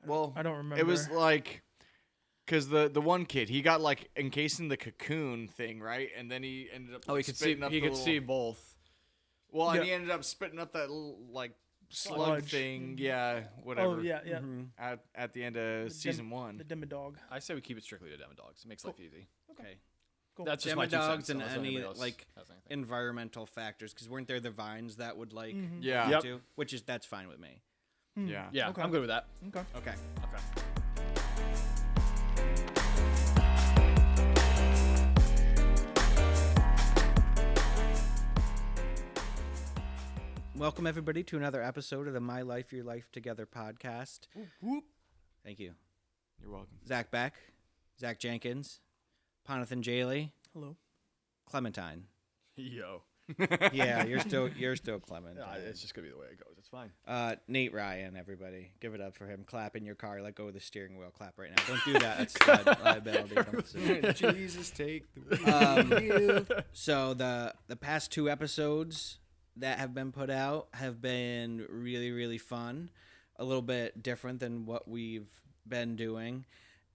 Well, I don't remember. It was like, because the one kid, he got like encased in the cocoon thing, right? And then he ended up. Oh, like, he could see. spitting up He the could little- see both. Well, and Yeah. he ended up spitting up that little like slug Sludge. thing. Yeah, whatever. Oh yeah, yeah. Mm-hmm. At the end of season one. The Demodog. I say we keep it strictly to Demodogs. It makes life easy. Okay. Cool. That's just my 2 Demodogs cents. and unless any anybody else like has anything. environmental factors, because weren't there the vines that would like Yeah. Yep. do? Which is that's fine with me. Yeah. Yeah, Okay. I'm good with that. Okay. Okay. Okay. Welcome everybody to another episode of the My Life Your Life Together podcast. Whoop. Thank you, You're welcome. Zach Beck, Zach Jenkins, Ponathan Jaley, Hello. Clementine. Yo. Yeah, you're still Clementine. It's just gonna be the way it goes. It's fine. Nate Ryan, everybody, give it up for him. Clap in your car, let go of the steering wheel. Clap right now. Don't do that. That's liability. Don't do it. Jesus, take the wheel. So the past 2 episodes that have been put out have been really, really fun. A little bit different than what we've been doing.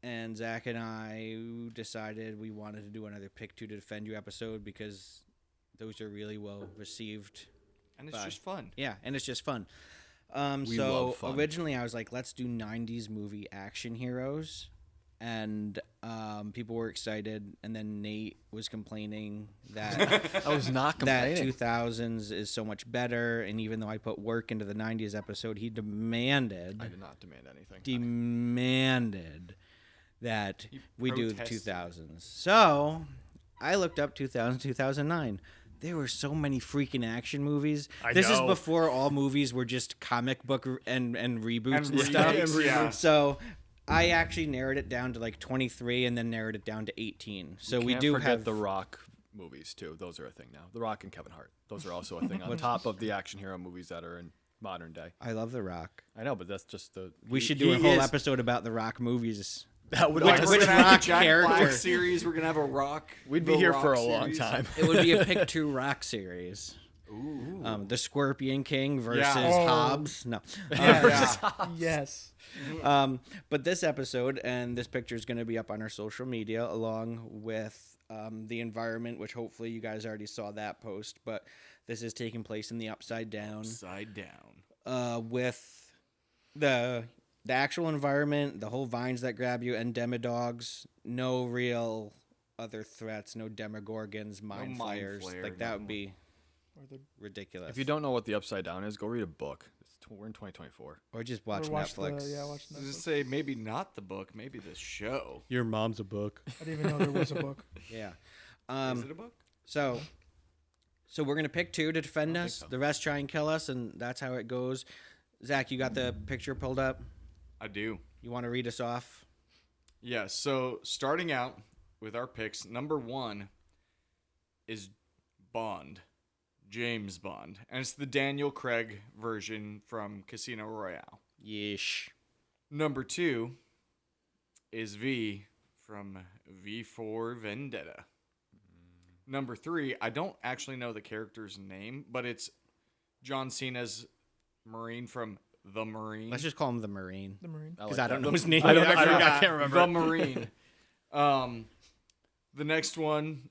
And Zach and I decided we wanted to do another Pick 2 to Defend You episode because those are really well received. And it's Bye. just fun. Yeah, and it's just fun. We So love fun. originally I was like, let's do 90s movie action heroes. And people were excited. And then Nate was complaining that I was not that complaining. 2000s is so much better. And even though I put work into the 90s episode, he demanded I did not demand anything. that He we do the protested. 2000s. So I looked up 2000, 2009. There were so many freaking action movies. This is know. before all movies were just comic book and reboots and, And stuff. remakes, yeah. So I actually narrowed it down to like 23 and then narrowed it down to 18. So we Can't do forget have the Rock movies too. Those are a thing now. The Rock and Kevin Hart. Those are also a thing on top of the action hero movies that are in modern day. I love The Rock. I know, but that's just the. We should do a he whole is- episode about The Rock movies. That would Which- We're which gonna have Rock the Jack Black character? series. We're gonna have a Rock. We'd be the here Rock for a long series. time. It would be a Pick 2 Rock series. Ooh. The Scorpion King versus Yeah. Oh. Hobbs. No. Yes. Yeah. Yes. But this episode and this picture is going to be up on our social media along with the environment, which hopefully you guys already saw that post. But this is taking place in the Upside Down Upside down. with the actual environment, the whole vines that grab you, and Demodogs. No real other threats, no Demogorgons, mind mind flayers. flayer, Like that would nothing. be Or the ridiculous. If you don't know what the Upside Down is, go read a book. We're in 2024. or just watch or watch Netflix. watch Does it Netflix. say maybe not the book, maybe the show? Your mom's a book. I didn't even know there was a book. Yeah. Is it a book? So we're gonna pick 2 to defend think us. so. The rest try and kill us, and that's how it goes. Zach, you got the picture pulled up. I do. You want to read us off? Yeah, so starting out with our picks, number 1 is Bond, James Bond. And it's the Daniel Craig version from Casino Royale. Yeesh. Number 2 is V from V for Vendetta. Number 3, I don't actually know the character's name, but it's John Cena's Marine from The Marine. Let's just call him the Marine, The Marine. because I don't know his name. I can't remember. The Marine. The next one,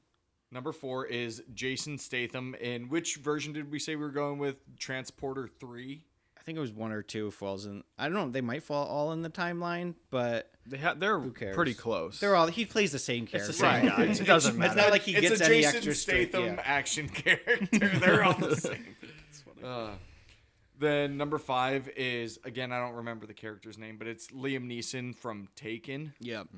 number 4, is Jason Statham. In which version did we say we were going with? Transporter 3? I think it was 1 or 2 falls in. I don't know. They might fall all in the timeline, but They're cares? pretty close. they're all. He plays the same It's character. the same guy. It doesn't It's matter. not like he It's gets a any Jason extra straight. Statham Yeah. action character. They're all the same. Then number 5 is, again, I don't remember the character's name, but it's Liam Neeson from Taken. Yep.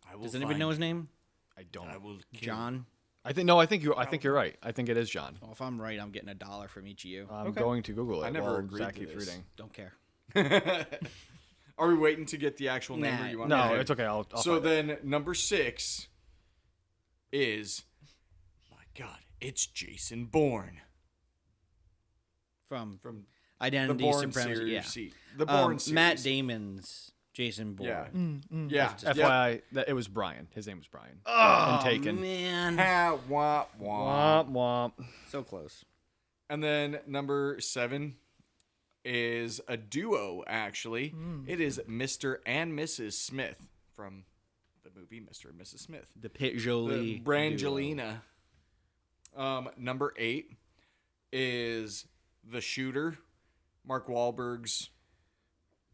I will Does anybody know his name? I don't. I will kill John. I think you're right. I think it is John. Well, if I'm right, I'm getting $1 from each of you. I'm Okay. going to Google it. I never while agreed Zach to keeps this. reading. Don't care. Are we waiting to get the actual name? Nah. Or you want No, me to- it's okay. I'll So find it. then number 6 is, my God, it's Jason Bourne From from Identity the Bourne Supremacy. series. Yeah. The Bourne series. Matt Damon's Jason Bourne. Yeah. Yeah. Yep. FYI, that it was Brian. His name was Brian. Oh, and Taken. man. Ha, wah, wah. Womp womp. So close. And then number 7, is a duo, actually. It is Mr. and Mrs. Smith from the movie Mr. and Mrs. Smith. The Pit The Jolie. Brangelina. Number 8 is The Shooter, Mark Wahlberg's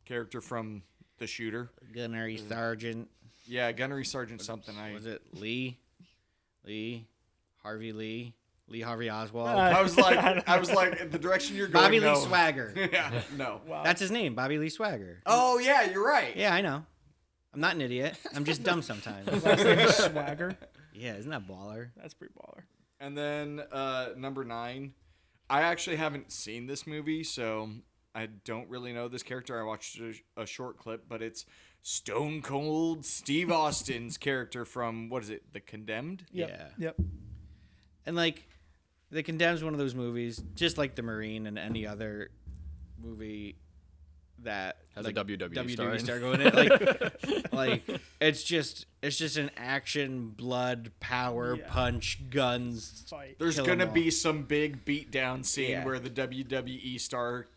character from The Shooter. Gunnery Sergeant. Yeah, Gunnery Sergeant something. Was it Lee? Harvey Lee? Lee Harvey Oswald? I was like, the direction you're going. Bobby no. Lee Swagger. Yeah, no. Wow. That's his name, Bobby Lee Swagger. Oh yeah, you're right. Yeah, I know. I'm not an idiot. I'm just dumb sometimes. Last name is Swagger. Yeah, isn't that baller? That's pretty baller. And then number 9, I actually haven't seen this movie, so I don't really know this character. I watched a short clip, but it's Stone Cold Steve Austin's character from, what is it, The Condemned? Yep. Yeah. Yep. And like, The Condemned's one of those movies, just like The Marine and any other movie that Has a WWE star star in. going in. Like it's just an action, blood, power, Yeah. punch, guns. Fight. There's Kill 'em going to all. be some big beatdown scene Yeah. where the WWE star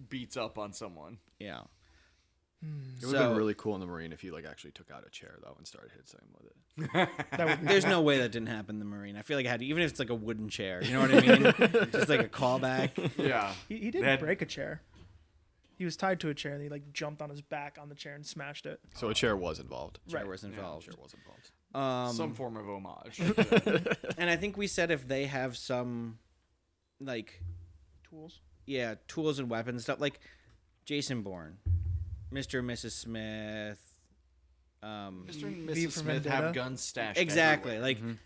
beats up on someone. Yeah. It would have been really cool in the Marine if he like actually took out a chair though and started hitting something with it. That would be There's no way that didn't happen in the Marine. I feel like it had, even if it's like a wooden chair. You know what I mean? Just like a callback. Yeah. He didn't That- break a chair. He was tied to a chair and he like jumped on his back on the chair and smashed it. So a chair was involved. Chair Right. was involved. Chair was involved. Some form of homage. And I think we said if they have some, like, Tools. yeah, tools and weapons stuff, like Jason Bourne, Mr. and Mrs. Smith. Mr. and V Mrs. for Smith Vendetta. have guns stashed Exactly. everywhere. Like,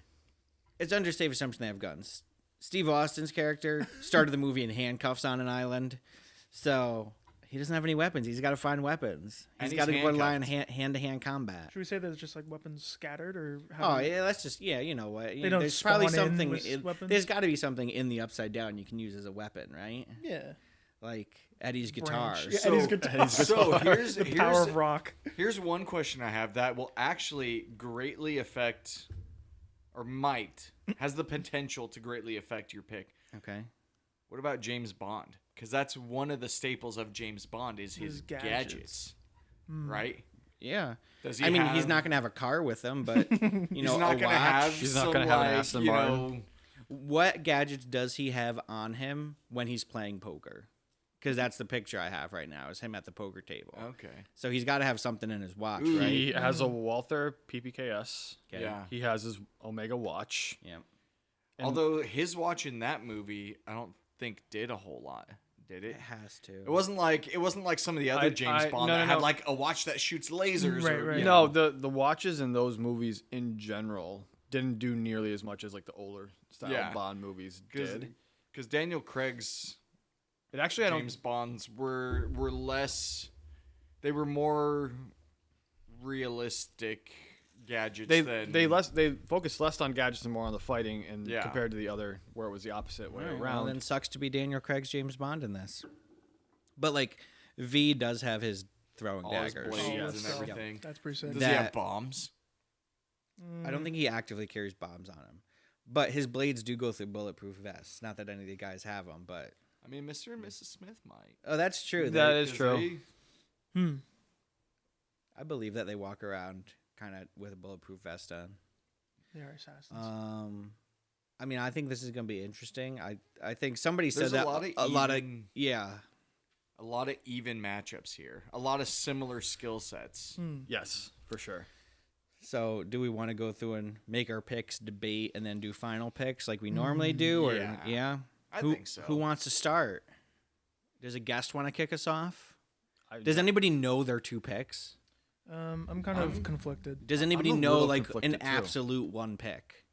it's under safe assumption they have guns. Steve Austin's character started the movie in handcuffs on an island, so he doesn't have any weapons. He's got to find weapons. And He's got to he's rely on handcuffed. hand-to-hand combat. Should we say there's just like weapons scattered or Oh yeah, that's just you know what? They don't There's probably spawn in something. with weapons? There's got to be something in the Upside Down you can use as a weapon, right? Yeah. Like Eddie's guitars. Branch. Yeah, So- Eddie's guitar. So here's the power here's of rock. here's one question I have that will actually greatly affect, or has the potential to greatly affect your pick. Okay. What about James Bond? Because that's one of the staples of James Bond is his His gadgets, gadgets. right? Yeah. Does he I mean, have, he's not gonna have a car with him, but you know, he's not a gonna watch. have. He's not some, gonna have an like, Aston you Martin. know, What gadgets does he have on him when he's playing poker? Because that's the picture I have right now. Is him at the poker table. Okay. So he's got to have something in his watch, Ooh. right? He has a Walther PPKS. Okay. Yeah. He has his Omega watch. Yeah. And- Although his watch in that movie, I don't think did a whole lot. Did it? It has to. It wasn't like some of the other James Bond no, that no, had no. like a watch that shoots lasers. Right, or, right. you No, know. the watches in those movies in general didn't do nearly as much as like the older style Yeah. Bond movies did. Because Daniel Craig's It actually, I don't. James Bonds were less. They were more realistic gadgets than They focused less on gadgets and more on the fighting, and Yeah. compared to the other where it was the opposite way All right, around. well, then sucks to be Daniel Craig's James Bond in this. But like, V does have his throwing all his daggers. blades Oh, and that's dope. everything. That's pretty sick. Does That- he have bombs? I don't think he actively carries bombs on him, but his blades do go through bulletproof vests. Not that any of the guys have them, but I mean, Mr. and Mrs. Smith might. oh, that's true. That They- is 'Cause true. I believe that they walk around kind of with a bulletproof vest on. They are assassins. I mean, I think this is going to be interesting. I think somebody There's said that a lot of yeah. a lot of even matchups here. A lot of similar skill sets. Yes, for sure. So, do we want to go through and make our picks, debate, and then do final picks like we normally do? Or yeah. I who, think so. Who wants to start? Does a guest want to kick us off? I- Does anybody know their two picks? I'm kind of conflicted. Does anybody I'm a know little like an conflicted, too. absolute one pick?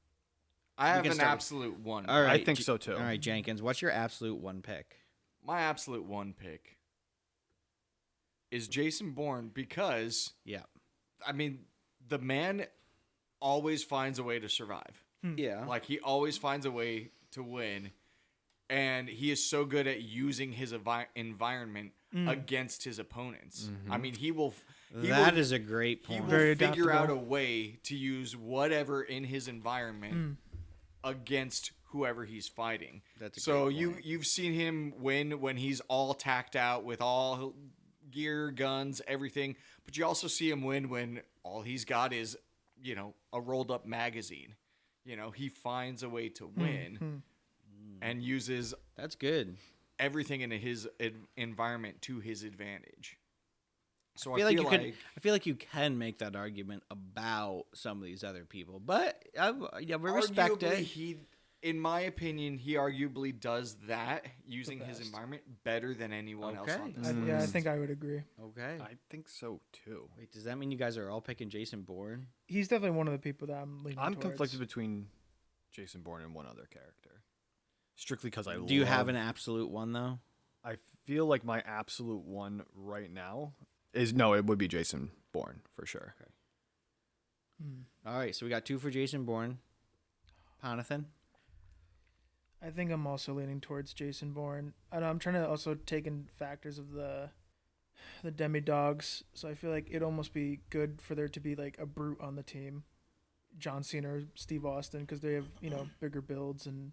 I have can an start with- absolute one. All right, I think so too. All right, Jenkins, what's your absolute one pick? My absolute one pick is Jason Bourne because Yeah. I mean the man always finds a way to survive. Yeah. Like he always finds a way to win, and he is so good at using his environment against his opponents. I mean, he will. That is a great He point. will Very figure out adaptable. a way to use whatever in his environment against whoever he's fighting. That's a so great point. you've seen him win when he's all tacked out with all gear, guns, everything. But you also see him win when all he's got is, a rolled up magazine. He finds a way to win and uses That's good. everything in his environment to his advantage. So I feel like you can make that argument about some of these other people, but we respect arguably, it. He, in my opinion, he arguably does that using his best. environment better than anyone else Okay. on this. I think I would agree. Okay. I think so too. Wait, does that mean you guys are all picking Jason Bourne? He's definitely one of the people that I'm leaning I'm towards. conflicted between Jason Bourne and one other character. Strictly because Do you have an absolute one though? I feel like my absolute one right now it would be Jason Bourne for sure. All right, so we got 2 for Jason Bourne. Ponathan? I think I'm also leaning towards Jason Bourne. And I'm trying to also take in factors of the demi-dogs. So I feel like it'd almost be good for there to be like a brute on the team. John Cena or Steve Austin, because they have, bigger builds and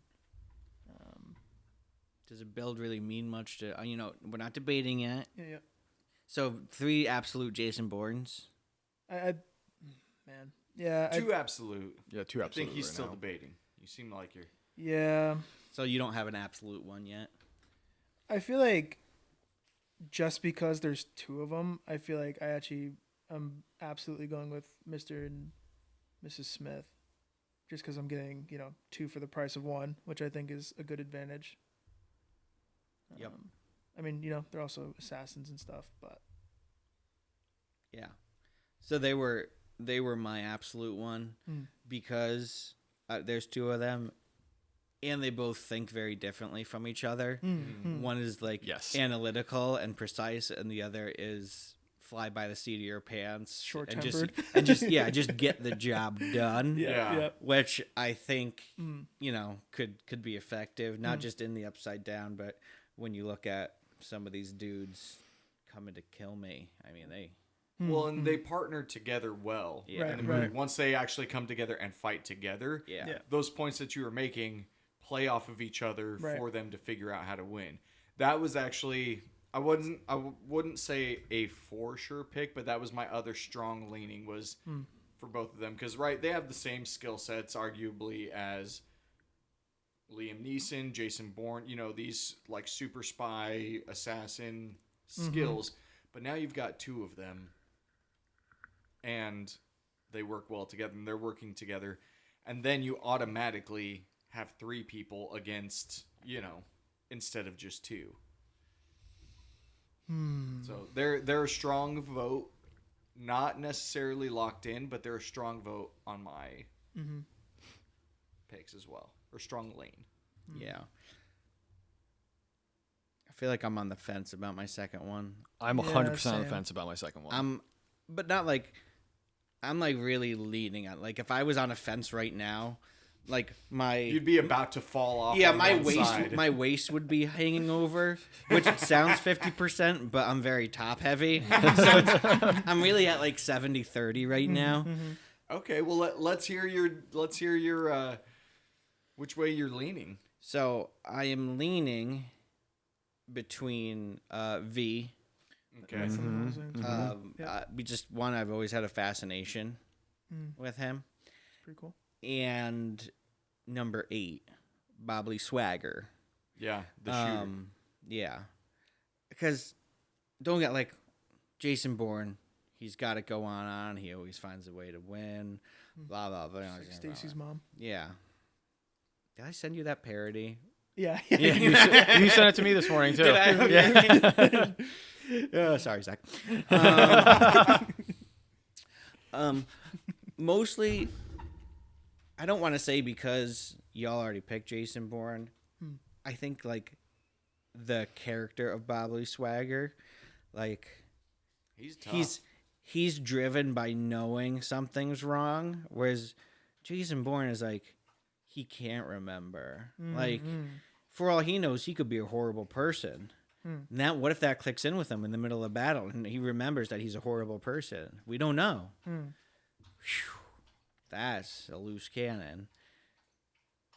Does a build really mean much to, we're not debating yet. yeah. So 3 absolute Jason Bournes. Man. Yeah. Two absolute. Yeah, two I think absolute he's right still now. debating. You seem like you're. Yeah. So you don't have an absolute one yet? I feel like just because there's 2 of them, I feel like I'm absolutely going with Mr. and Mrs. Smith, just because I'm getting 2 for the price of 1, which I think is a good advantage. Yep. I mean, they're also assassins and stuff, but Yeah. So they were my absolute one because there's 2 of them, and they both think very differently from each other. One is like Yes. analytical and precise, and the other is fly by the seat of your pants, Short-tempered. and just get the job done. Yeah. Which I think could be effective, not just in the Upside Down, but when you look at some of these dudes coming to kill me. I mean, they. Well, and they partner together well. Yeah. Right, in the movie. right. Once they actually come together and fight together, Yeah. those points that you were making play off of each other Right. for them to figure out how to win. That was actually I wouldn't say a for sure pick, but that was my other strong leaning was for both of them because they have the same skill sets arguably as Liam Neeson, Jason Bourne, these like super spy assassin skills, but now you've got 2 of them and they work well together and they're working together, and then you automatically have 3 people against instead of just 2. So they're a strong vote, not necessarily locked in, but they're a strong vote on my picks as well, or strong lane. Yeah. I feel like I'm on the fence about my second one. I'm Yeah, 100% on the same. fence about my second one. But not like I'm like really leaning on. Like if I was on a fence right now, like You'd be about to fall off. yeah, on my one waist side. my waist would be hanging over, which sounds 50%, but I'm very top heavy. So I'm really at like 70-30 right now. Okay, well let's hear your which way you're leaning. So I am leaning between V. Okay. that's amazing. Just one, I've always had a fascination with him. Pretty cool. And number 8, Bobley Swagger. Yeah, the shooter. Yeah. Because don't get like Jason Bourne, he's got it go on. He always finds a way to win. Blah, blah, blah. Like Stacy's mom. Yeah. Did I send you that parody? Yeah. you sent it to me this morning too. Did I? Yeah. Sorry, Zach. Mostly, I don't want to say because y'all already picked Jason Bourne. I think like the character of Bobley Swagger, like He's tough. he's driven by knowing something's wrong, whereas Jason Bourne is like he can't remember. Like for all he knows, he could be a horrible person. Now, what if that clicks in with him in the middle of battle and he remembers that he's a horrible person? We don't know. Whew, that's a loose cannon.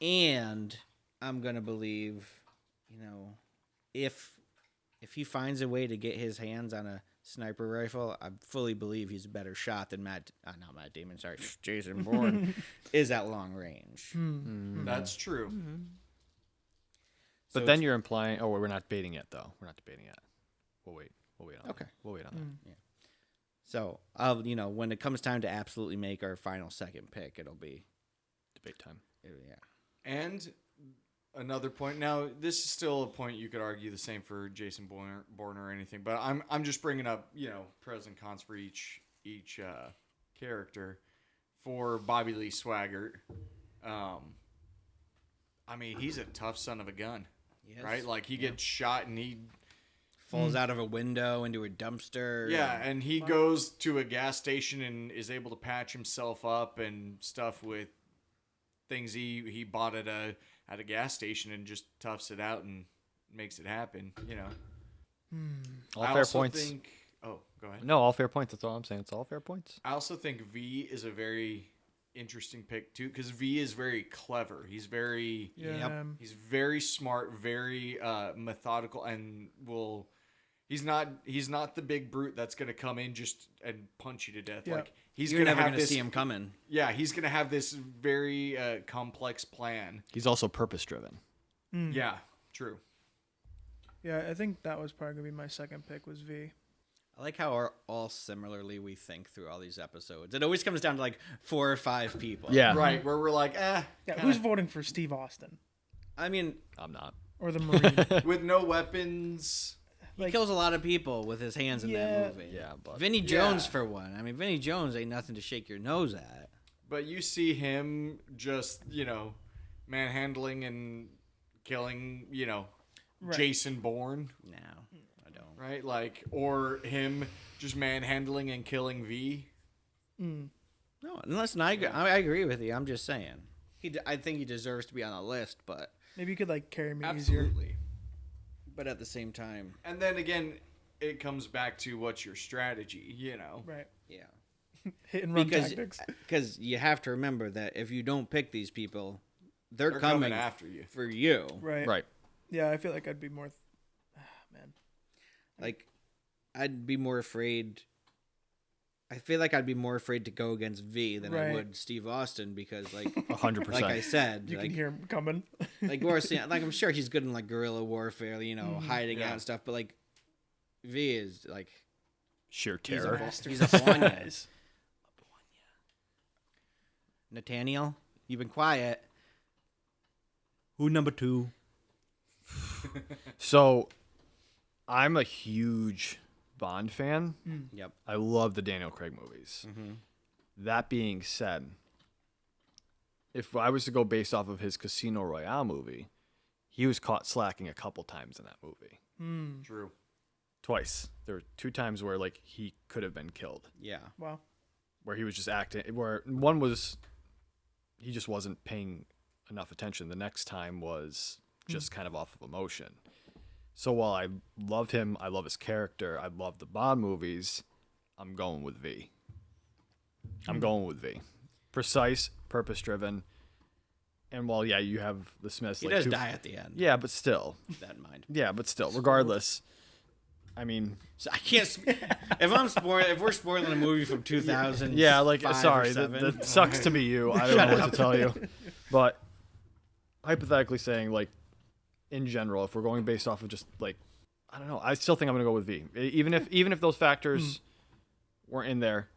And I'm gonna believe, if he finds a way to get his hands on a sniper rifle, I fully believe he's a better shot than not Matt Damon, sorry, Jason Bourne is at long range. That's true. But So then you're implying. Oh, we're not debating yet, though. We're not debating yet. We'll wait. We'll wait on. Okay. That. We'll wait on that. So I'll, when it comes time to absolutely make our final second pick, it'll be, Debate time. yeah. And another point. Now, this is still a point you could argue the same for Jason Bourne or anything, but I'm just bringing up pros and cons for each character. For Bobby Lee Swaggart, I mean, he's a tough son of a gun, Yes. right? Like he gets shot and he Falls out of a window into a dumpster. and he goes to a gas station and is able to patch himself up and stuff with things he bought at a gas station and just toughs it out and makes it happen. All I fair also points. think. Oh, go ahead. No, all fair points. That's all I'm saying. It's all fair points. I also think V is a very interesting pick too because V is very clever. He's very he's very smart, very methodical, and he's not the big brute that's gonna come in just and punch you to death. Yeah. Like he's You're gonna never have gonna this. see him coming. Yeah, he's gonna have this very complex plan. He's also purpose driven. Yeah, true. Yeah, I think that was probably gonna be my second pick was V. I like how all similarly we think through all these episodes. It always comes down to like 4 or 5 people. Yeah. Right, where we're like, Yeah, who's voting for Steve Austin I mean, I'm not. or the Marine? with no weapons. he kills a lot of people with his hands in that movie. Yeah, but Vinny Jones Yeah. for one. I mean, Vinny Jones ain't nothing to shake your nose at. But you see him just, manhandling and killing, Right. Jason Bourne, No, I don't. right? Like, or him just manhandling and killing V. No, listen, I agree with you. I'm just saying. I think he deserves to be on the list, but Maybe you could like carry me easier. Absolutely. at the same time, And then again, it comes back to what's your strategy, Right. yeah. Hit and run Because tactics. you have to remember that if you don't pick these people, they're, They're coming coming after you. for you. Right. right. Yeah, I feel like I'd be more. Man. Like, I'd be more afraid. I feel like I'd be more afraid to go against V than I Right. would Steve Austin because, like, 100%. like I said, You like, can hear him coming. like we're seeing, like I'm sure he's good in like guerrilla warfare, hiding Yeah. out and stuff. But like, V is like Sheer he's terror. he's a Bolognese. Nathaniel, you've been quiet. Who number 2? So, I'm a huge Bond fan. Yep. I love the Daniel Craig movies. That being said, if I was to go based off of his Casino Royale movie, he was caught slacking a couple times in that movie. True. Twice. There were 2 times where like he could have been killed, Yeah. Wow. where he was just acting. Where one was he just wasn't paying enough attention. The next time was just kind of off of emotion. So while I love him, I love his character, I love the Bond movies, I'm going with V. I'm going with V. Precise, purpose-driven. And while, yeah, you have the Smiths. He like does two- die at the end. Yeah, but still. Keep that in mind. Yeah, but still. Regardless, I mean, So I can't. If we're spoiling a movie from 2000. yeah, like, sorry, that sucks to be you. I don't know what to tell you. But hypothetically saying, like, in general, if we're going based off of just, like, I don't know, I still think I'm going to go with V. Even if those factors weren't in there,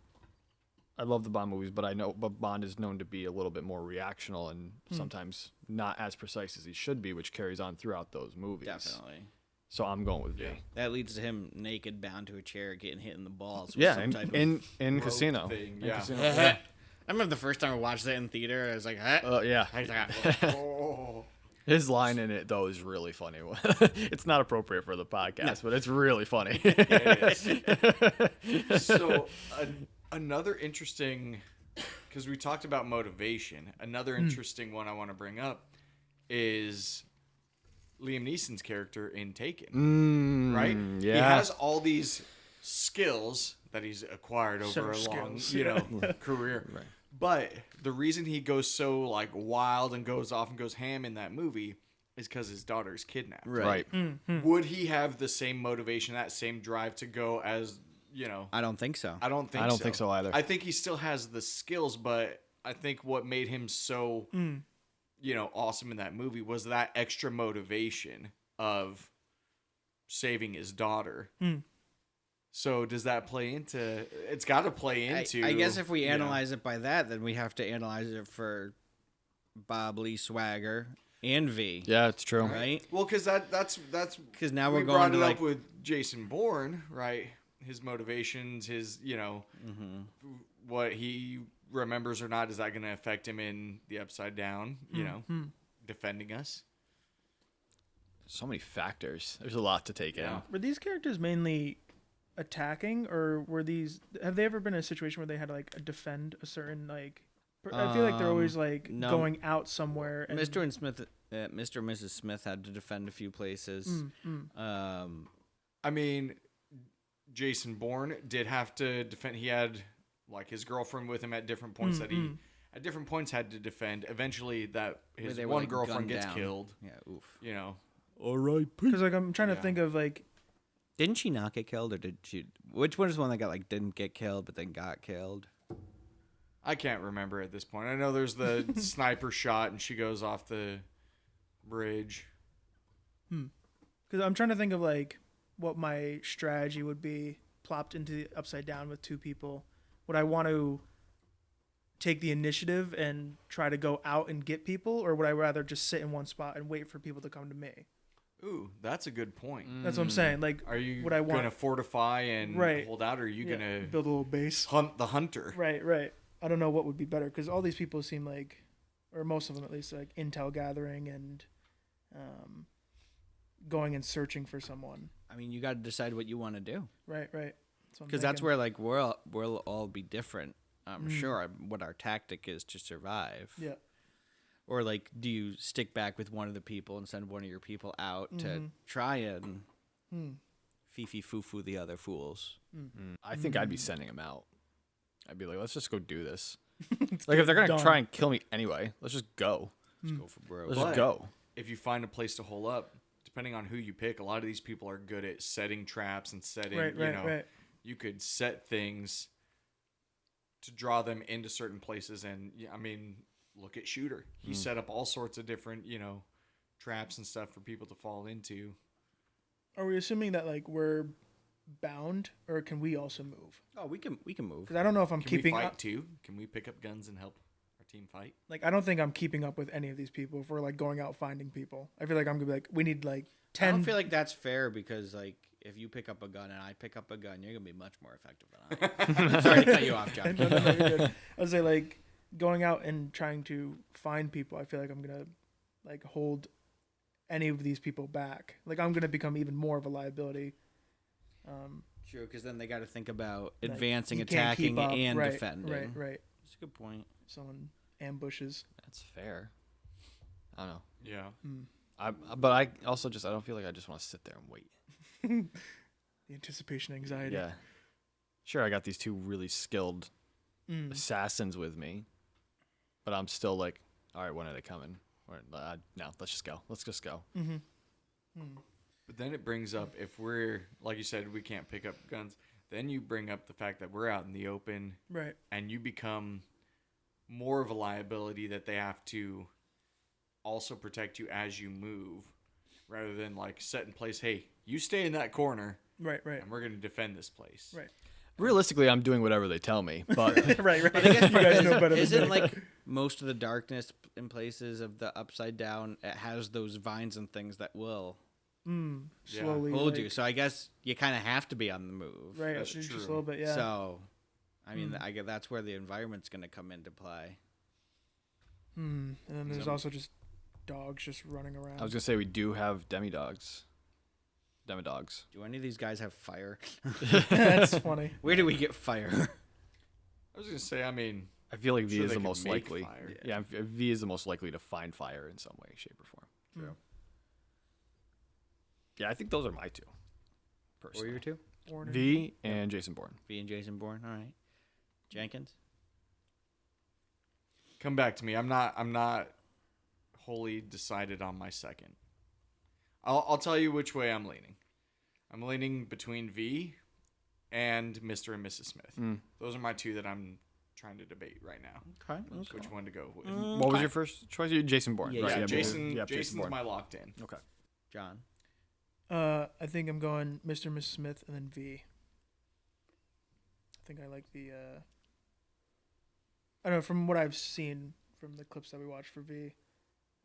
I love the Bond movies, but Bond is known to be a little bit more reactional and sometimes not as precise as he should be, which carries on throughout those movies. Definitely. So I'm going with V. That leads to him naked, bound to a chair, getting hit in the balls. With Yeah, some type of... in rope Casino. thing, In yeah. Casino. I remember the first time I watched that in theater. I was like, huh? Yeah. I was like, Oh. His line in it though is really funny. It's not appropriate for the podcast, but it's really funny. So another interesting, because we talked about motivation. Another interesting one I want to bring up is Liam Neeson's character in Taken. Right? Yeah. He has all these skills that he's acquired over So a long, skills, you know, career. Right. But the reason he goes so like wild and goes off and goes ham in that movie is because his daughter's kidnapped. Right. Would he have the same motivation, that same drive to go as, you know? I don't think so. I don't think I don't think so either. I think he still has the skills, but I think what made him so, you know, awesome in that movie was that extra motivation of saving his daughter. So does that play into? It's got to play into. I guess if we you know, analyze it by that, then we have to analyze it for Bob Lee Swagger and V. Yeah, it's true. Right? Well, because that's Because now we we're brought going to it like up with Jason Bourne, right? His motivations, his what he remembers or not. Is that going to affect him in the Upside Down? You know, defending us. So many factors. There's a lot to take in. Were these characters mainly attacking, or have they ever been in a situation where they had to like defend a certain like? I feel like they're always like no. going out somewhere. And, Mr. and Mrs. Smith had to defend a few places. I mean, Jason Bourne did have to defend. He had like his girlfriend with him at different points that he at different points had to defend. Eventually, that his they were, one like, girlfriend gunned gets down. killed. Yeah, oof. You know, All right. because like I'm trying to Yeah. think of like Didn't she not get killed, or did she? Which one is the one that got like didn't get killed but then got killed? I can't remember at this point. I know there's the sniper shot and she goes off the bridge. because I'm trying to think of like what my strategy would be plopped into the Upside Down with two people. Would I want to take the initiative and try to go out and get people, or would I rather just sit in one spot and wait for people to come to me? Ooh, that's a good point. That's what I'm saying. Like, Are you Would I want- going to fortify and Right. hold out, or are you yeah, going to build a little base? hunt the hunter? Right. I don't know what would be better because all these people seem like, or most of them at least, like intel gathering and going and searching for someone. I mean, you got to decide what you want to do, Right. because that's where like we'll all be different. I'm sure what our tactic is to survive. Yeah. Or like, do you stick back with one of the people and send one of your people out to try and fee foo foo the other fools? I think I'd be sending him out. I'd be like, let's just go do this. Like, if they're going to done. try and kill me anyway, let's just go. Let's go for bros. Let's But- just go. If you find a place to hole up, depending on who you pick, a lot of these people are good at setting traps and setting, Right. you could set things to draw them into certain places. And I mean, look at Shooter. He set up all sorts of different, traps and stuff for people to fall into. Are we assuming that like we're bound, or can we also move? Oh, we can move. Because I don't know if I'm Can keeping we fight up. too? Can we pick up guns and help our team fight? Like, I don't think I'm keeping up with any of these people if we're like going out finding people. I feel like I'm gonna be like, we need like I 10. don't feel like that's fair because like if you pick up a gun and I pick up a gun, you're gonna be much more effective than I am. Sorry to cut you off, John. No, you're good. I would say like going out and trying to find people. I feel like I'm gonna like hold any of these people back. Like I'm gonna become even more of a liability. True, because then they got to think about Like, advancing, you can't keep attacking, up. and Right, defending. Right. That's a good point. Someone ambushes. That's fair. I don't know. Yeah. But I also I don't feel like I just want to sit there and wait. The anticipation anxiety. Yeah. Sure, I got these two really skilled Mm. assassins with me, but I'm still like, all right, when are they coming? Or, no, let's just go. Let's just go. But then it brings up, if we're, like you said, we can't pick up guns, then you bring up the fact that we're out in the open Right. and you become more of a liability that they have to also protect you as you move rather than like set in place, hey, you stay in that corner Right. and we're going to defend this place. Right. Realistically, I'm doing whatever they tell me, but Right. I guess You guys know better than isn't me. like most of the darkness in places of the Upside Down, it has those vines and things that will slowly hold like, you. So I guess you kind of have to be on the move. Right. That's Just true. a little bit. Yeah. So, I mean, I guess that's where the environment's going to come into play. And then there's also just dogs just running around. I was gonna say we do have demidogs. Do any of these guys have fire? That's funny. Where do we get fire? I was going to say, I mean, I feel like V Sure is they the could most make likely. fire. Yeah, V is the most likely to find fire in some way, shape, or form. True. Yeah, I think those are my two. Or Personally, your two? V and Jason Bourne. V and Jason Bourne. All right. Jenkins? Come back to me. I'm not wholly decided on my second. I'll tell you which way I'm leaning. I'm leaning between V and Mr. and Mrs. Smith. Those are my two that I'm trying to debate right now. Okay. Which one to go with? What was your first choice? Jason Bourne. Yeah, right? Yeah, Jason Jason's Bourne. my locked in. Okay. John. I think I'm going Mr. and Mrs. Smith and then V. I think I like the. I don't know, from what I've seen from the clips that we watched for V.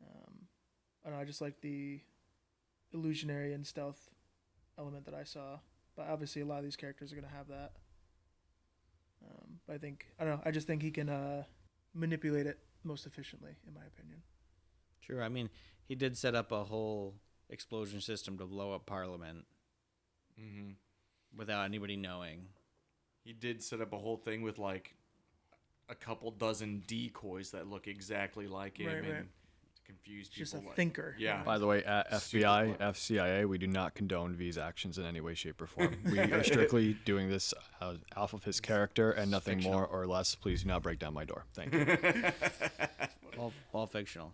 I don't know, I just like the illusionary and stealth element that I saw. But obviously, a lot of these characters are going to have that. But I don't know, I just think he can manipulate it most efficiently, in my opinion. True. I mean, he did set up a whole explosion system to blow up Parliament Mm-hmm. without anybody knowing. He did set up a whole thing with like a couple dozen decoys that look exactly like him Right, and right. to confuse Just people. a like, thinker. Yeah. By the way, at Super FBI, clever. FCIA, we do not condone V's actions in any way, shape, or form. We are strictly doing this off of his character and nothing fictional. more or less. Please do not break down my door. Thank you. All fictional.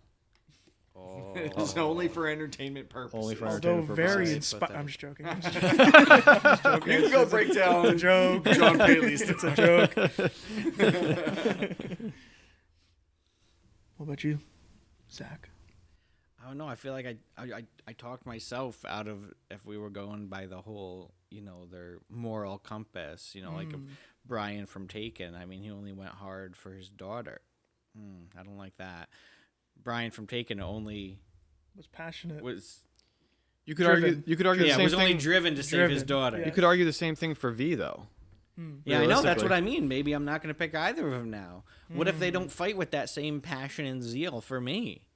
Oh. It's only for entertainment purposes. Only for Although entertainment very purposes. inspired. I'm just joking. I'm just joking. You can go break down It's a joke. John Paley's. It's a joke. What about you, Zach? I don't know. I feel like I talked myself out of if we were going by the whole, their moral compass, like of Brian from Taken. I mean, he only went hard for his daughter. I don't like that. Brian from Taken only Was passionate. was You could Driven. argue. You could argue the yeah same was only thing. driven to save his Driven, daughter. yeah. You could argue the same thing for V though. Yeah, I know. That's Realistically. what I mean. Maybe I'm not going to pick either of them now. What if they don't fight with that same passion and zeal for me?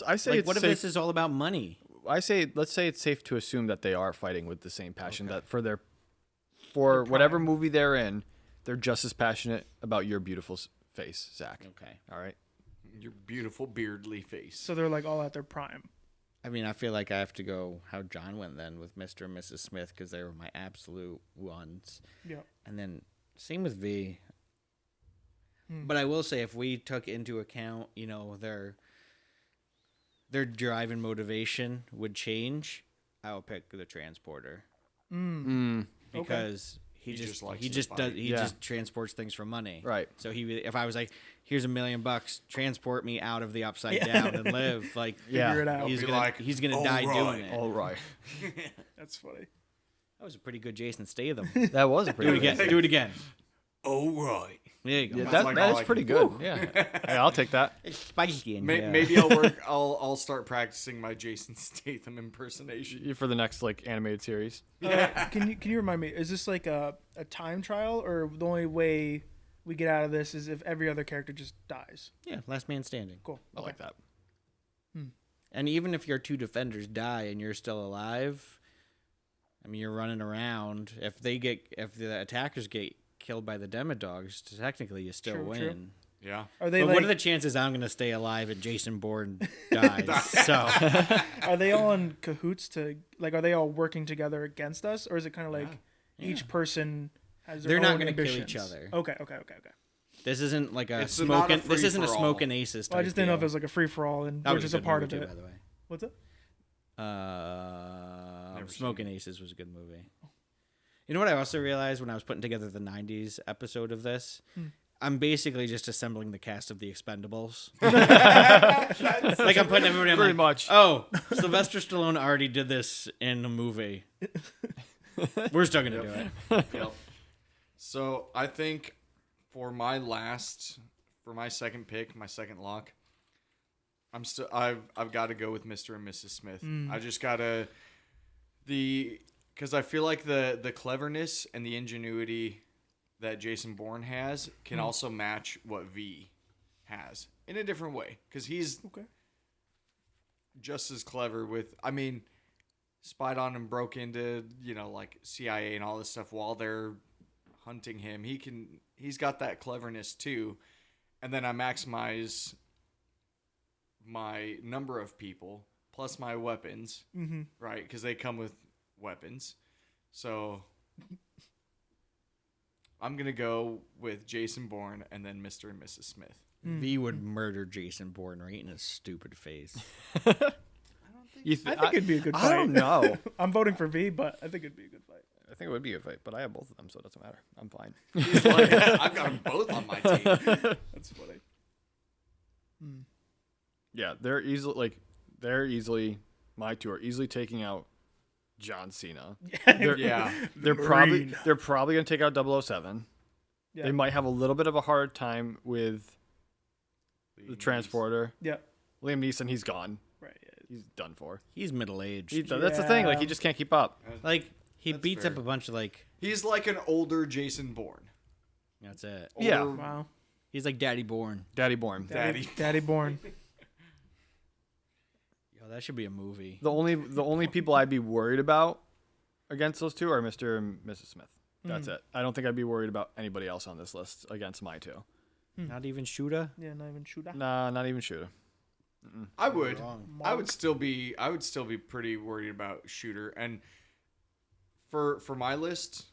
I say Like, it's what if safe. this is all about money? Let's say it's safe to assume that they are fighting with the same passion that for whatever movie they're in, they're just as passionate about your beautiful face, Zach. Okay. All right. Your beautiful beardly face. So they're like all at their prime. I mean, I feel like I have to go how John went then with Mr. and Mrs. Smith because they were my absolute ones. Yeah. And then same with V. But I will say, if we took into account, their drive and motivation would change, I would pick the transporter because he He just just likes he to just fight. does he Yeah. just transports things for money. Right. So if I was like, here's $1 million, transport me out of the upside down and live, like Yeah. Figure it out. he's Be gonna like, he's gonna "All die right." doing it. All right. That's funny. That was a pretty good Jason Statham. That was a Do pretty it again. good. Do it again. Oh right. There you go. Yeah, That's like that all is I pretty can- good. Yeah. Hey, I'll take that. It's spicy in May- here. Maybe I'll work. I'll start practicing my Jason Statham impersonation. For the next animated series. Can you remind me? Is this like a time trial, or the only way we get out of this is if every other character just dies? Yeah, last man standing. Cool. I like that. And even if your two defenders die and you're still alive, I mean, you're running around. If the attackers get killed by the Demodogs, technically you still True, win. true. Yeah. Are they But like? what are the chances I'm going to stay alive and Jason Bourne dies? So Are they all in cahoots to like? Are they all working together against us, or is it kind of like each person has their They're not own gonna kill ambitions? each other. Okay. this isn't like a It's not a smoking. This isn't a free-for-all. smoking aces. Well, I type just didn't know if it deal. was like a free for all and That we're was just a good part movie of too, it. by the way. What's it? Never seen Smoking Aces was a good movie. You know what I also realized when I was putting together the 90s episode of this? I'm basically just assembling the cast of The Expendables. Like I'm putting everybody. I'm Pretty like, much. Oh, Sylvester Stallone already did this in the movie. We're still gonna do it. Yep. So I think for my second pick, my second lock, I've got to go with Mr. and Mrs. Smith. I just gotta because I feel like the cleverness and the ingenuity that Jason Bourne has can also match what V has in a different way because he's Okay. just as clever with. I mean, spied on and broke into like CIA and all this stuff while they're hunting him. He's got that cleverness too, and then I maximize my number of people plus my weapons, right? Because they come with weapons, so I'm going to go with Jason Bourne and then Mr. and Mrs. Smith. V would murder Jason Bourne right in his stupid face. You I think it'd be a good fight. I don't know. I'm voting for V, but I think it'd be a good fight. I think it would be a fight, but I have both of them, so it doesn't matter. I'm fine. He's like, I've got them both on my team. That's funny. Yeah, they're easily my two are easily taking out John Cena. Yeah. They're probably gonna take out 007. Yeah. They might have a little bit of a hard time with the transporter. Yeah. Liam Neeson, he's gone. Right. Yeah. He's done for. He's middle aged. That's the thing. Like, he Yeah. just can't keep up. Like he That's beats fair. up a bunch of like. He's like an older Jason Bourne. That's it. Yeah. Older- Wow. He's like Daddy Bourne. Daddy Bourne. Daddy Bourne. Yo, that should be a movie. The only people I'd be worried about against those two are Mr. and Mrs. Smith. That's it. I don't think I'd be worried about anybody else on this list against my two. Not even Shooter. Yeah, not even Shooter. Nah, not even Shooter. I would. Wrong. I would still be pretty worried about Shooter. And for my list,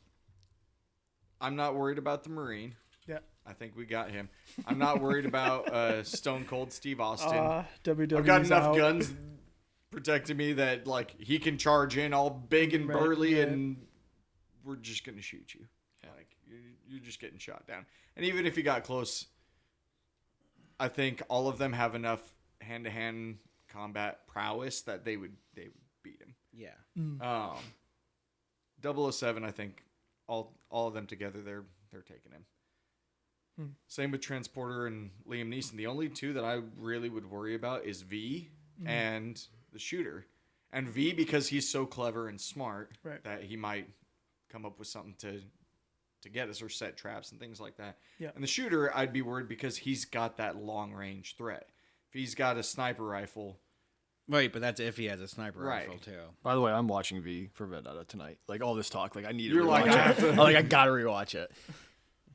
I'm not worried about the Marine. Yeah. I think we got him. I'm not worried about Stone Cold Steve Austin. WWE. I've got enough guns protecting me that like he can charge in all big and Right, burly yeah. and we're just gonna shoot you. Like you're just getting shot down. And even if you got close, I think all of them have enough hand-to-hand combat prowess that they would beat him. Yeah. 007, I think all of them together they're taking him. Same with Transporter and Liam Neeson. The only two that I really would worry about is V and the Shooter. And V because he's so clever and smart Right. that he might come up with something to get us or set traps and things like that. Yeah. And the Shooter, I'd be worried because he's got that long range threat. If he's got a sniper rifle, Right, but that's if he has a sniper Right. rifle too. By the way, I'm watching V for Vendetta tonight. Like, all this talk, like, I need to You're like, rewatch I have it. to- I'm like, I gotta rewatch it.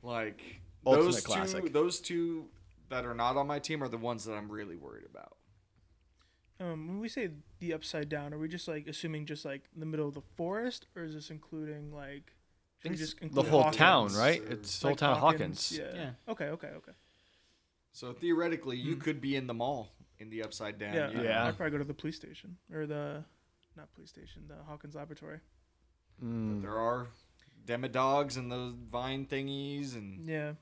like Ultimate classic. those two that are not on my team are the ones that I'm really worried about. When we say the Upside Down, are we just like assuming just like in the middle of the forest, or is this including like? Should we just The include whole Hawkins? town, right? or- It's the whole Like town of Hawkins. Yeah. Yeah. Okay. So theoretically, you could be in the mall in the Upside Down. Yeah. you know? Yeah. I'd probably go to the police station or the, not police station, the Hawkins Laboratory. Mm. There are demodogs and those vine thingies and. Yeah.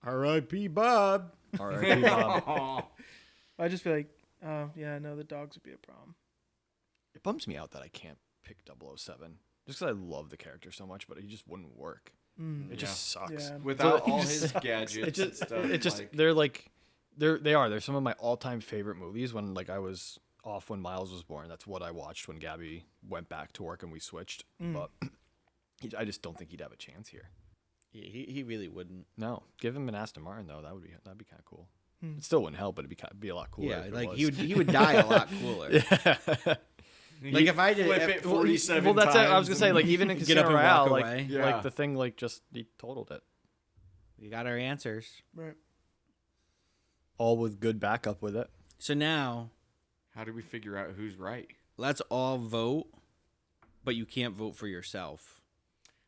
R.I.P. Bob. R.I.P. Bob. Aw. I just feel like, no, the dogs would be a problem. It bums me out that I can't pick 007. Just because I love the character so much, but he just wouldn't work. It just sucks. Yeah. Without So- all his gadgets It just, and stuff. it just, like, they're like, they're some of my all-time favorite movies. When like I was off when Miles was born, that's what I watched when Gabby went back to work and we switched. But I just don't think he'd have a chance here. Yeah, he really wouldn't. No, give him an Aston Martin though. That'd be kind of cool. It still wouldn't help, but it'd be a lot cooler. Yeah, if it like was. he would die a lot cooler. Yeah. Like if I did flip if- it Well, 47 well, that's it. I was times gonna say, and- like, even in Get Casino up and Royale, walk like, away. Yeah. like the thing, like, just he totaled it. we got our answers. Right. All with good backup with it. So now How do we figure out who's right? let's all vote, but you can't vote for yourself.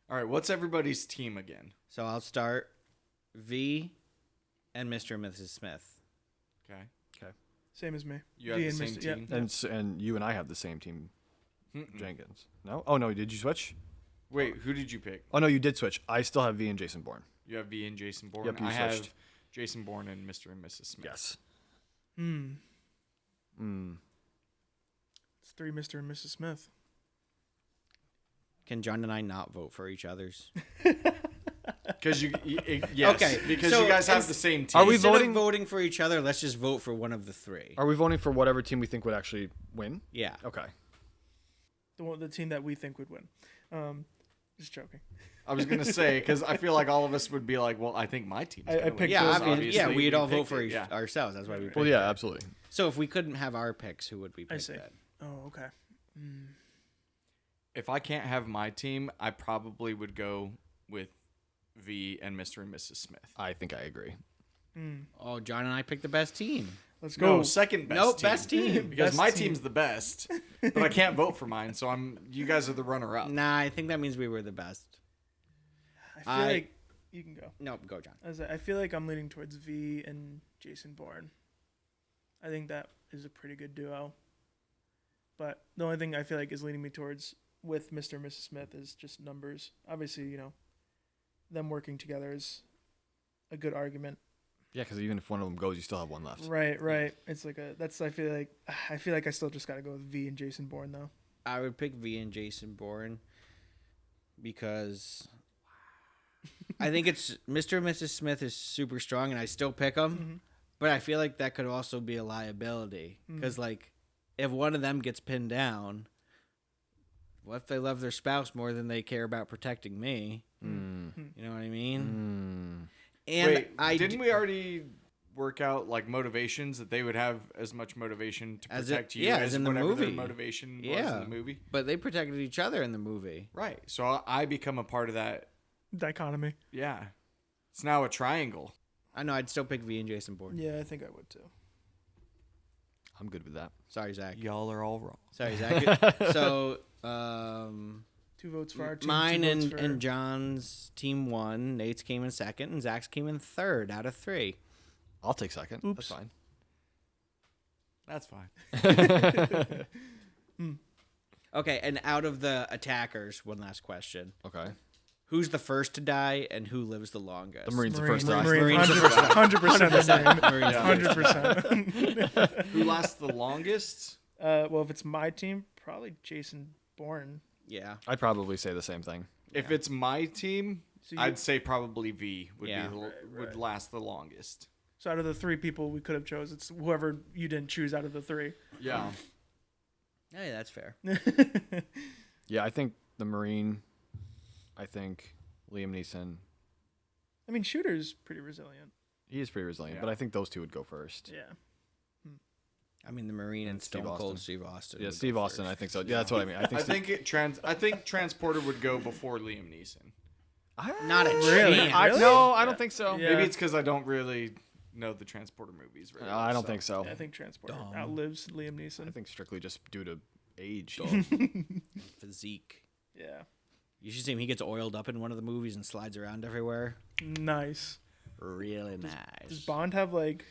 All right, what's everybody's team again? So I'll start V and Mr. and Mrs. Smith. Okay. Same as me. You have V the and same Mr. yeah. team? And you and I have the same team, Mm-mm. Jenkins. No? Oh, no, did you switch? Wait, who did you pick? Oh, no, you did switch. I still have V and Jason Bourne. You have V and Jason Bourne. Yep, you I have switched. Jason Bourne and Mr. and Mrs. Smith. Yes. It's 3 Mr. and Mrs. Smith. Can John and I not vote for each other's? Because yes, Okay, because so you guys have ins- the same team. Are we Instead voting- of voting for each other, let's just vote for one of the three. Are we voting for whatever team we think would actually win? Yeah. Okay. The team that we think would win. Just joking. I was gonna say because I feel like all of us would be like, well, I think my team's I gonna win. picked Yeah, those, I mean, obviously, yeah, we we'd all vote picked for it, yeah. ourselves. That's why we picked Well, yeah, it. absolutely. So if we couldn't have our picks, who would we pick I see. then? Oh, okay. If I can't have my team, I probably would go with V and Mr. and Mrs. Smith. I think I agree. Oh, John and I picked the best team. Let's go. No, second best. Nope, team. best team. Because Best my team. team's the best, but I can't vote for mine. So you guys are the runner up. Nah, I think that means we were the best. I feel like You can go. No, go, John. I feel like I'm leaning towards V and Jason Bourne. I think that is a pretty good duo. But the only thing I feel like is leaning me towards with Mr. and Mrs. Smith is just numbers. Obviously, them working together is a good argument. Yeah, because even if one of them goes, you still have one left. Right. It's like I feel like I still just got to go with V and Jason Bourne though. I would pick V and Jason Bourne because I think it's Mr. and Mrs. Smith is super strong, and I still pick them. Mm-hmm. But I feel like that could also be a liability because, like, if one of them gets pinned down, what if they love their spouse more than they care about protecting me? Mm. You know what I mean? Mm. And Wait, didn't we already work out like motivations that they would have as much motivation to As protect it- you yeah, as as in the whatever their movie. motivation was Yeah. in the movie? But they protected each other in the movie. Right. So I become a part of that. Dichotomy. Yeah. It's now a triangle. I know I'd still pick V and Jason Bourne. Yeah, I think I would too. I'm good with that. Sorry, Zach. Y'all are all wrong. Sorry, Zach. So, 2 votes for our team. mine 2 votes and John's team won. Nate's came in second, and Zach's came in third out of 3. I'll take second. Oops. That's fine. That's fine. Okay, and out of the attackers, one last question. Okay. Who's the first to die, and who lives the longest? The Marines are Marine, first die. Marine, Marines. 100%. Marines. 100%. Who lasts the longest? Well, if it's my team, probably Jason Bourne. Yeah. I'd probably say the same thing. If it's my team, So, I'd say probably V would Yeah. be would last the longest. so out of the 3 people we could have chose, it's whoever you didn't choose out of the 3. Yeah. Hey, that's fair. Yeah, I think the Marine. I think Liam Neeson. I mean, Shooter's pretty resilient. He is pretty resilient, Yeah. but I think those two would go first. Yeah. I mean, the Marine and Steve Stone Cold Austin. Steve Austin. Yeah, would go Steve Austin. first. I think so. Yeah, that's what I mean. I think. Transporter would go before Liam Neeson. Not a Really? chance. I, Really? no, I don't think so. Yeah. Maybe it's because I don't really know the Transporter movies. Really No, I don't think so. Yeah, I think Transporter Dumb. outlives Liam Neeson. I think strictly just due to age. Physique. Yeah. You should see him. He gets oiled up in one of the movies and slides around everywhere. Nice. Really Does nice. Bond have like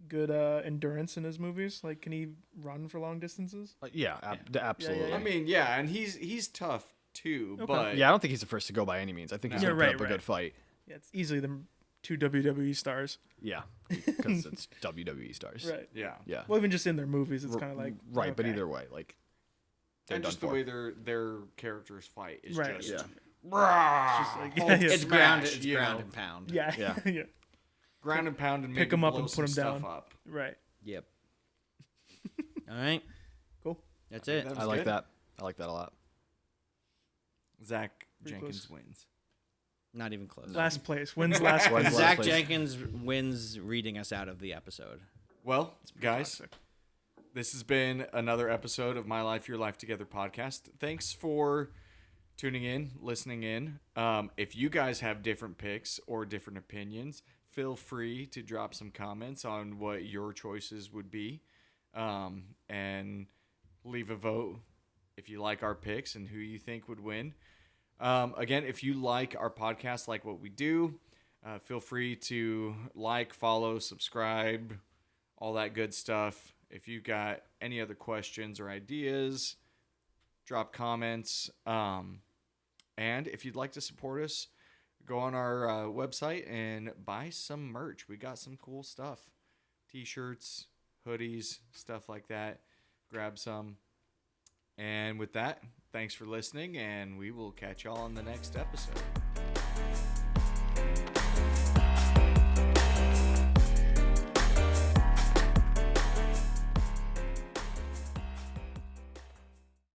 good endurance in his movies? Like, can he run for long distances? Yeah, absolutely. yeah. I mean, yeah, and he's tough too, Okay. but Yeah, I don't think he's the first to go by any means. I think he's Yeah, going to right, put up a right. good fight. Yeah, it's easily the 2 WWE stars. Yeah, because it's WWE stars. Right. yeah, Yeah. Well, even just in their movies, it's kind of like right, but okay. either way, like they're and done just the for. way their characters fight is Right, just yeah. Just like, Hulk yeah, yeah. It's smash, ground. It's you ground know. and pound. Yeah. Yeah. yeah. ground and pound and Pick maybe 'em up blow and some put 'em stuff down. up. Right. Yep. All right. Cool. That's I it. think I like good. that. I like that a lot. Zach Pretty Jenkins close. wins. Not even close. Last place. Wins last Wins place. last Zach place. Jenkins wins reading us out of the episode. Well, guys, this has been another episode of My Life, Your Life Together podcast. Thanks for tuning in, listening in. If you guys have different picks or different opinions, feel free to drop some comments on what your choices would be, and leave a vote if you like our picks and who you think would win. Again, if you like our podcast, like what we do, feel free to like, follow, subscribe, all that good stuff. If you got any other questions or ideas, drop comments. And if you'd like to support us, go on our website and buy some merch. We got some cool stuff. T-shirts, hoodies, stuff like that. Grab some. And with that, thanks for listening, and we will catch y'all on the next episode.